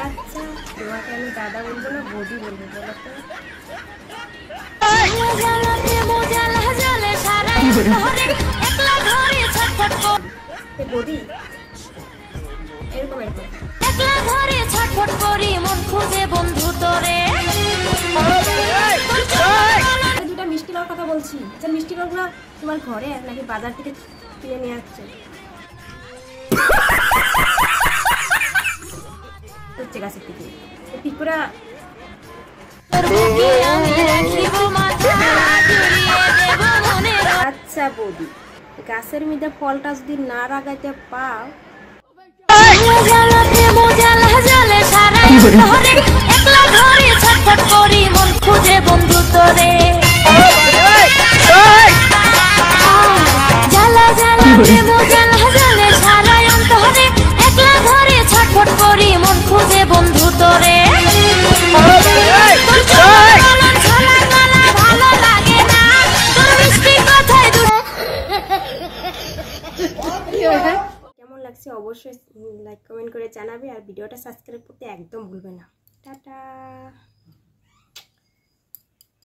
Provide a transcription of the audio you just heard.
আচ্ছা তোমাকে আমি দাদা বলবো না বৌদি বলবো বলো তো? বৌদি এরকম এরকম দুটা মিষ্টি খাওয়ার কথা বলছি। আচ্ছা মিষ্টি খাওয়াগুলো তোমার ঘরে নাকি বাজার থেকে কিনে নিয়ে আসছো? হচ্ছে গাছের থেকে ঠিক করে। আচ্ছা বৌদি গাছের মধ্যে ফলটা যদি না লাগাইতে পাও কেমন লাগছে অবশ্যই লাইক কমেন্ট করে জানাবে আর ভিডিওটা সাবস্ক্রাইব করতে একদম ভুলবে না। টাটা।